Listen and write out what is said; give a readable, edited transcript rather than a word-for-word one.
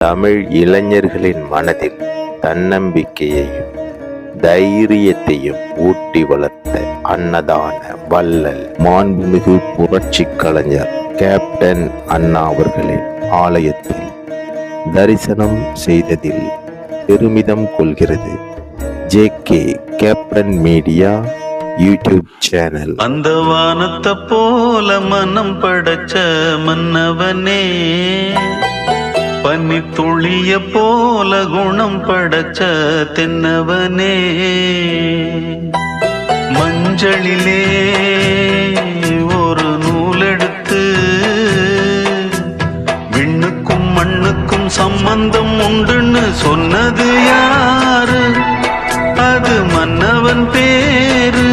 தமிழ் இளைஞர்களின் மனதில் தன்னம்பிக்கையையும் தைரியத்தையும் ஊட்டி வளர்த்த அன்னதான வள்ளல் மாண்புமிகு புரட்சி கலைஞர் கேப்டன் அண்ணா அவர்களின் ஆலயத்தில் தரிசனம் செய்ததில் பெருமிதம் கொள்கிறது JK. Captain media YouTube channel. அந்த வானத்தை போல மனம் படைச்ச மன்னவனே, பனி துளிய போல குணம் படைச்ச தென்னவனே, மஞ்சளிலே ஒரு நூலெடுத்து விண்ணுக்கும் மண்ணுக்கும் சம்பந்தம் உண்டுன்னு சொன்னது யாரு? அது மன்னவன் பேரு.